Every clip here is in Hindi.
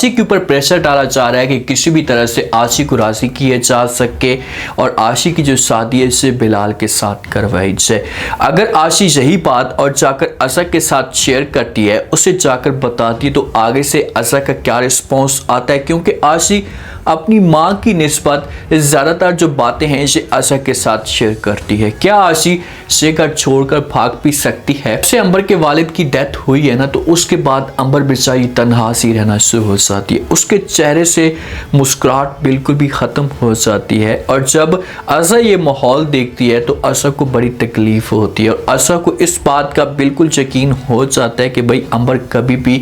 आशी के ऊपर प्रेशर डाला जा रहा है कि किसी भी तरह से आशी को राजी किया जा सके और आशी की जो शादी है इसे बिलाल के साथ करवाई जाए। अगर आशी यही बात और जाकर अज़हर के साथ शेयर करती है, उसे जाकर बताती है, तो आगे से अज़हर का क्या रिस्पॉन्स आता है, क्योंकि आशी अपनी माँ की निस्बत ज़्यादातर जो बातें हैं इसे अज़हर के साथ शेयर करती है। क्या आशी से घर छोड़कर भाग भी सकती है? जब से अंबर के वालिद की डेथ हुई है ना, तो उसके बाद अंबर बेचारी तन्हा सी रहना शुरू हो जाती है। उसके चेहरे से मुस्कुराहट बिल्कुल भी ख़त्म हो जाती है और जब अज़हर ये माहौल देखती है तो अज़हर को बड़ी तकलीफ होती है और अज़हर को इस बात का बिल्कुल यकीन हो जाता है कि भाई अंबर कभी भी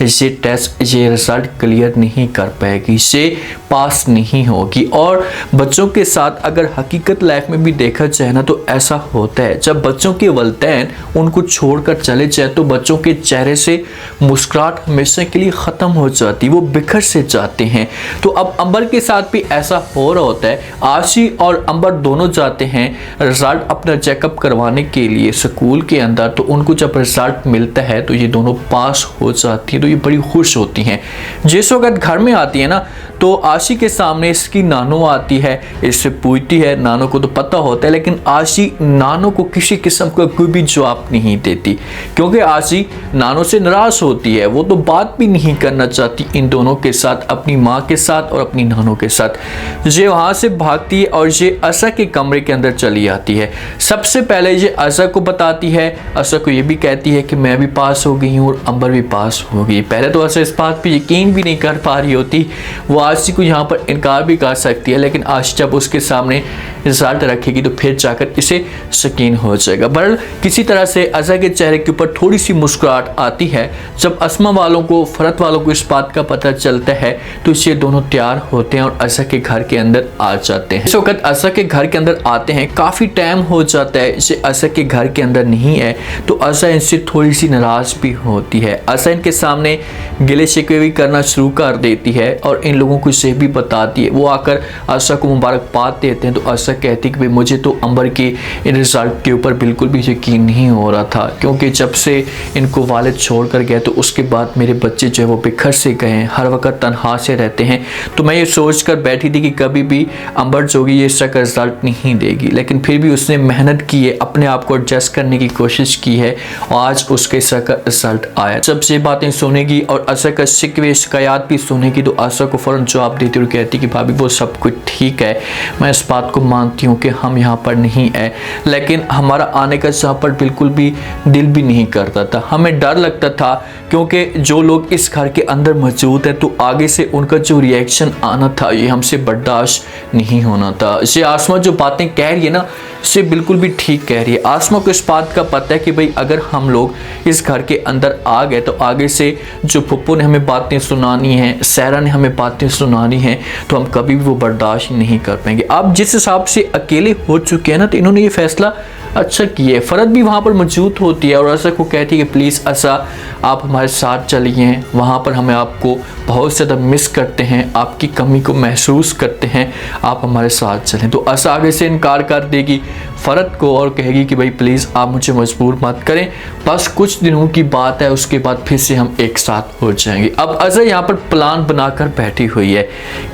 ये टेस्ट, ये रिज़ल्ट क्लियर नहीं कर पाएगी, इसे पास नहीं होगी। और बच्चों के साथ अगर हकीकत लाइफ में भी देखा जाए ना, तो ऐसा होता है जब बच्चों के वालिदैन उनको छोड़कर चले जाए तो बच्चों के चेहरे से मुस्कुराहट हमेशा के लिए ख़त्म हो जाती है, वो बिखर से जाते हैं। तो अब अंबर के साथ भी ऐसा हो रहा होता है। आशी और अंबर दोनों जाते हैं रिजल्ट अपना चेकअप करवाने के लिए स्कूल के अंदर, तो उनको जब रिजल्ट मिलता है तो ये दोनों पास हो जाती हैं, तो ये बड़ी खुश होती हैं। जिस वक्त घर में आती है ना, तो आशी के सामने इसकी नानो आती है, इससे पूछती है। नानो को तो पता होता है, लेकिन आशी नानो को किसी किस्म का कोई भी जवाब नहीं देती, क्योंकि आशी नानो से नाराज होती है। वो तो बात भी नहीं करना चाहती इन दोनों के साथ, अपनी माँ के साथ और अपनी नानो के साथ। ये वहाँ से भागती है और ये अज़हर के कमरे के अंदर चली आती है। सबसे पहले ये अज़हर को बताती है, अज़हर को ये भी कहती है कि मैं भी पास हो गई हूँ और अंबर भी पास हो गई। पहले तो अज़हर इस बात पर यकीन भी नहीं कर पा रही होती, वो आशी को यहाँ पर इनकार भी कर सकती है, लेकिन आशी जब उसके सामने रिजल्ट रखेगी तो फिर जाकर इसे यकीन हो जाएगा। बहरहाल किसी तरह से अज़हर के चेहरे के ऊपर थोड़ी सी मुस्कुराहट आती है। जब अस्मा वालों को, फरत वालों को इस बात का पता चलता है तो ये दोनों तैयार होते हैं और अज़हर के घर के अंदर आ जाते हैं। इस वक्त अज़हर के घर के अंदर आते हैं, काफ़ी टाइम हो जाता है इसे अज़हर के घर के अंदर नहीं है, तो अज़हर इनसे थोड़ी सी नाराज़ भी होती है। अज़हर इनके सामने गिले शिकवे भी करना शुरू कर देती है और इन लोगों को इसे भी बताती है। वो आकर अज़हर को मुबारकबाद देते हैं, तो अज़हर कहती कि भाई मुझे तो अंबर के इन रिजल्ट के ऊपर बिल्कुल भी यकीन नहीं हो रहा था, क्योंकि जब से इनको वालिद छोड़ कर गए तो उसके बाद मेरे बच्चे जो है वो बिखर से गए हैं, हर वक्त तन्हा से रहते हैं। तो मैं ये सोच कर बैठी थी कि कभी भी अंबर जोगी ये इसका रिजल्ट नहीं देगी, लेकिन फिर भी उसने मेहनत की है, अपने आप को एडजस्ट करने की कोशिश की है और आज उसके इसका रिजल्ट आया। जब ये बातें सुनेगी और अज़हर का शिकवे शिकायत भी सुनेगी तो अज़हर को फ़ौरन जवाब देती और कहती कि भाभी वो सब कुछ ठीक है, मैं इस बात को मानती हूँ कि हम यहाँ पर नहीं है, लेकिन हमारा आने का यहाँ पर बिल्कुल भी दिल भी नहीं करता था, हमें डर लगता था, क्योंकि जो लोग इस घर के अंदर मौजूद है तो आगे से उनका जो रिएक्शन आना था ये हमसे बर्दाश्त नहीं होना था। ये आसमा जो बातें कह रही है ना, से बिल्कुल भी ठीक कह रही है। आसमा को इस बात का पता है कि भाई अगर हम लोग इस घर के अंदर आ गए तो आगे से जो पप्पू ने हमें बातें सुनानी है, सहरा ने हमें बातें सुनानी है, तो हम कभी भी वो बर्दाश्त नहीं कर पाएंगे। अब जिस हिसाब से अकेले हो चुके हैं ना, तो इन्होंने ये फैसला अच्छा किया है। फ़रत भी वहाँ पर मौजूद होती है और अज़हर को कहती है कि प्लीज़ अज़हर आप हमारे साथ चलिए, वहाँ पर हमें आपको बहुत ज़्यादा मिस करते हैं, आपकी कमी को महसूस करते हैं, आप हमारे साथ चलें। तो अज़हर आगे से इनकार कर देगी फ़रत को और कहेगी कि भाई प्लीज़ आप मुझे मजबूर मत करें, बस कुछ दिनों की बात है, उसके बाद फिर से हम एक साथ हो जाएंगे। अब अज़हर यहाँ पर प्लान बनाकर बैठी हुई है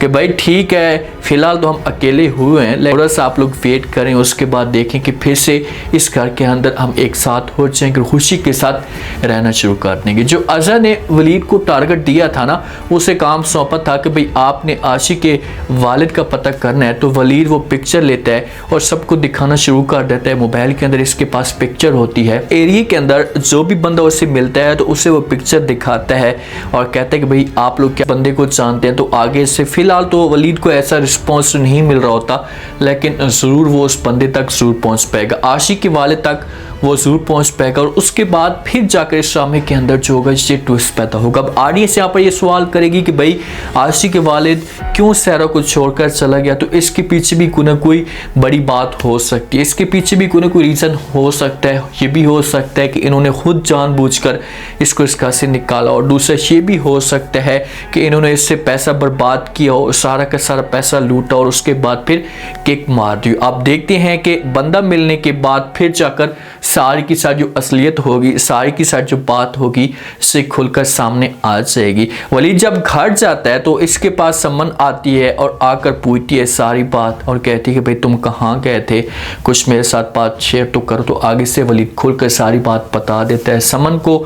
कि भाई ठीक है, फ़िलहाल तो हम अकेले हुए हैं, लेकिन थोड़ा सा आप लोग वेट करें, उसके बाद देखें कि फिर से इस घर के अंदर हम एक साथ हो जाएंगे, खुशी के साथ रहना शुरू कर देंगे। जो अज़हर ने वलीद को टारगेट दिया था ना, उसे काम सौंपा था कि भाई आपने आशी के वालिद का पता करना है, तो वलीद वो पिक्चर लेता है और सबको दिखाना शुरू कर देता है। मोबाइल के अंदर इसके पास पिक्चर होती है, एरिया के अंदर जो भी बंदा उसे मिलता है तो उसे वो पिक्चर दिखाता है और कहता है कि भाई आप लोग क्या बंदे को जानते हैं। तो आगे से फिलहाल तो वलीद को ऐसा रिस्पॉन्स नहीं मिल रहा होता, लेकिन ज़रूर वो उस बंदे तक ज़रूर पहुँच पाएगा, आशी के वालिद तक वो ज़रूर पहुंच पाएगा और उसके बाद फिर जाकर इस ड्रामे के अंदर जो होगा ये ट्विस्ट पैदा होगा। अब ऑडियंस यहाँ पर ये सवाल करेगी कि भाई आशी के वालिद क्यों सहरा को छोड़कर चला गया, तो इसके पीछे भी कोई ना कोई बड़ी बात हो सकती है, इसके पीछे भी कोई ना कोई रीज़न हो सकता है। ये भी हो सकता है कि इन्होंने खुद जानबूझकर इसको इस घर से निकाला, और दूसरा ये भी हो सकता है कि इन्होंने इससे पैसा बर्बाद किया और सारा का सारा पैसा लूटा और उसके बाद फिर किक मार दी। आप देखते हैं कि बंदा मिलने के बाद फिर जाकर सारी की सारी जो असलियत होगी, सारी की सारी जो बात होगी से खुलकर सामने आ जाएगी। वलीद जब घर जाता है तो इसके पास समन आती है और आकर पूछती है सारी बात और कहती है कि भाई तुम कहाँ गए थे, कुछ मेरे साथ बात शेयर तो करो। तो आगे से वलीद खुलकर सारी बात बता देता है समन को।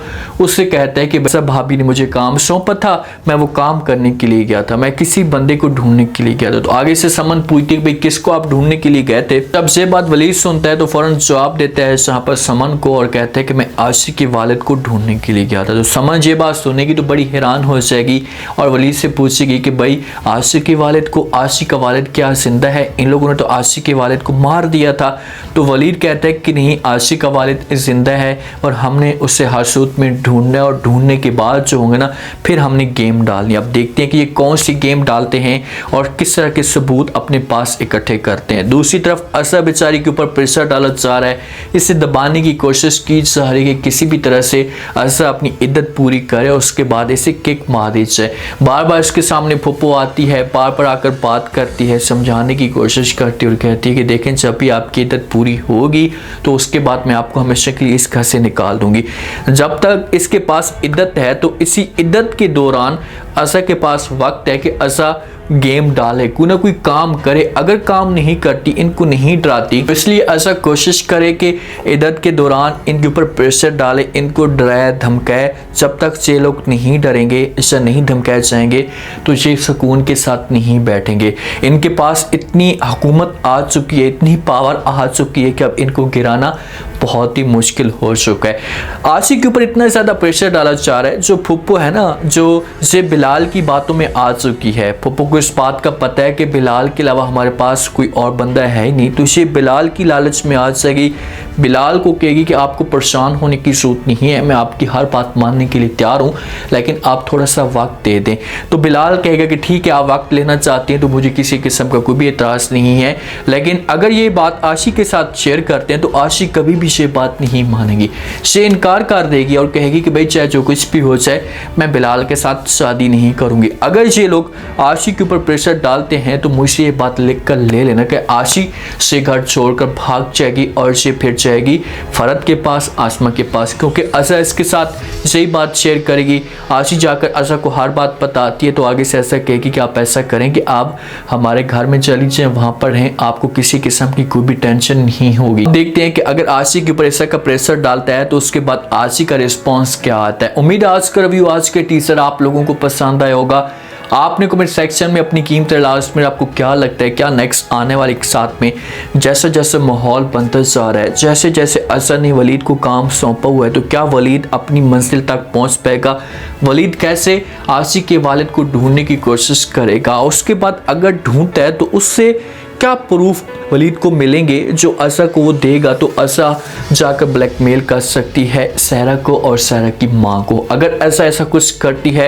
उससे कहता है कि बस भाभी ने मुझे काम सौंपा था, मैं वो काम करने के लिए गया था, मैं किसी बंदे को ढूंढने के लिए गया था। तो आगे से समन पूछती है भाई किसको आप ढूंढने के लिए गए थे। तब से बात वलीद सुनता है तो फौरन जवाब देता है यहाँ पर समन को और कहता है कि मैं आशिक के वालिद को ढूंढने के लिए गया था। तो समन ये बात सुनेगी तो बड़ी हैरान हो जाएगी और वलीद से पूछेगी कि भाई आशिक के वालिद को, आशिक का वालिद क्या जिंदा है? इन लोगों ने तो आशिक के वालिद को मार दिया था। तो वलीद कहता है कि नहीं, आशिक का वालिद जिंदा है और हमने उसे हर सूरत में ढूंढना और ढूंढने के बाद जो होंगे ना फिर हमने गेम डालनी। अब देखते हैं कि ये कौन सी गेम डालते हैं और किस तरह के सबूत अपने पास इकट्ठे करते हैं। दूसरी तरफ असर बेचारी के ऊपर प्रेशर डाला जा रहा है, इसे दबाने की कोशिश की जा रही है कि किसी भी तरह से असर अपनी इद्दत पूरी करे और उसके बाद इसे किक मार दी जाए। बार बार इसके सामने फुप्पो आती है, बार बार आकर बात करती है, समझाने की कोशिश करती है और कहती है कि देखें जब भी आपकी इद्दत पूरी होगी तो उसके बाद मैं आपको हमेशा के लिए इस घर से निकाल दूंगी। जब तक इसके पास इद्दत है तो इसी इद्दत के दौरान असा के पास वक्त है कि असा गेम डाले, कोई ना कोई काम करे। अगर काम नहीं करती, इनको नहीं डराती, तो इसलिए ऐसा कोशिश करे कि इद्दत के दौरान इनके ऊपर प्रेशर डाले, इनको डराए धमकाए। जब तक ये लोग नहीं डरेंगे, इससे नहीं धमकाए जाएंगे तो ये सुकून के साथ नहीं बैठेंगे। इनके पास इतनी हुकूमत आ चुकी है, इतनी पावर आ चुकी है कि अब इनको गिराना बहुत ही मुश्किल हो चुका है। आशिक के ऊपर इतना ज़्यादा प्रेशर डाला जा रहा है। जो फुप्पो है ना, जो ये बिलाल की बातों में आ चुकी है, फुप्पो को इस बात का पता है कि बिलाल के अलावा हमारे पास कोई और बंदा है ही नहीं, तो ये बिलाल की लालच में आ जाएगी। बिलाल को कहेगी कि आपको परेशान होने की जरूरत नहीं है, मैं आपकी हर बात मानने के लिए तैयार हूँ, लेकिन आप थोड़ा सा वक्त दे दें। तो बिलाल कहेगा कि ठीक है, आप वक्त लेना चाहते हैं तो मुझे किसी किस्म का कोई भी एतराज़ नहीं है। लेकिन अगर ये बात आशिक के साथ शेयर करते हैं तो आशिक कभी भी ये बात नहीं मानेगी, से इनकार कर देगी और कहेगी कि भाई चाहे जो कुछ भी हो जाए मैं बिलाल के साथ शादी नहीं करूंगी। अगर ये लोग आशिक के ऊपर प्रेशर डालते हैं तो मुझसे ये बात लिख कर ले लेना कि आशिक से घर छोड़कर भाग जाएगी और ये फिर जाएगी फरद के पास, आसमा के पास, क्योंकि असा इसके साथ यही बात शेयर करेगी। आशिक जाकर असा को हर बात बताती है तो आगे से ऐसा कहेगी कि आप ऐसा करें कि आप हमारे घर में चली जाएं, वहां पर रहें, आपको किसी किस्म की कोई भी टेंशन नहीं होगी। देखते हैं कि अगर आशिक के ऊपर ऐसा का प्रेशर डालता है तो उसके बाद आशिक का रिस्पॉन्स क्या आता है। उम्मीद है आज का रिव्यू, आज के टीजर आप लोगों को पसंद आया होगा। आपने कमेंट सेक्शन में अपनी कीमती लास्ट में आपको क्या लगता है, क्या नेक्स्ट आने वाले के साथ में जैसे जैसे माहौल बनता जा रहा है, जैसे जैसे असर ने वलीद को काम सौंपा हुआ है, तो क्या वलीद अपनी मंजिल तक पहुंच पाएगा? वलीद कैसे आशिक के वालिद को ढूंढने की कोशिश करेगा? उसके बाद अगर ढूंढता है तो उससे क्या प्रूफ वलीद को मिलेंगे जो असा को वो देगा, तो असा जाकर ब्लैकमेल कर सकती है सहरा को और सहरा की माँ को। अगर ऐसा कुछ करती है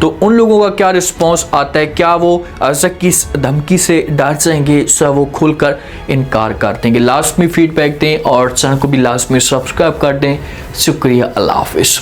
तो उन लोगों का क्या रिस्पॉन्स आता है? क्या वो असा की धमकी से डर जाएंगे या वो खुलकर इनकार कर देंगे? लास्ट में फीडबैक दें और चैनल को भी लास्ट में सब्सक्राइब कर दें। शुक्रिया, अल्लाह हाफिज़।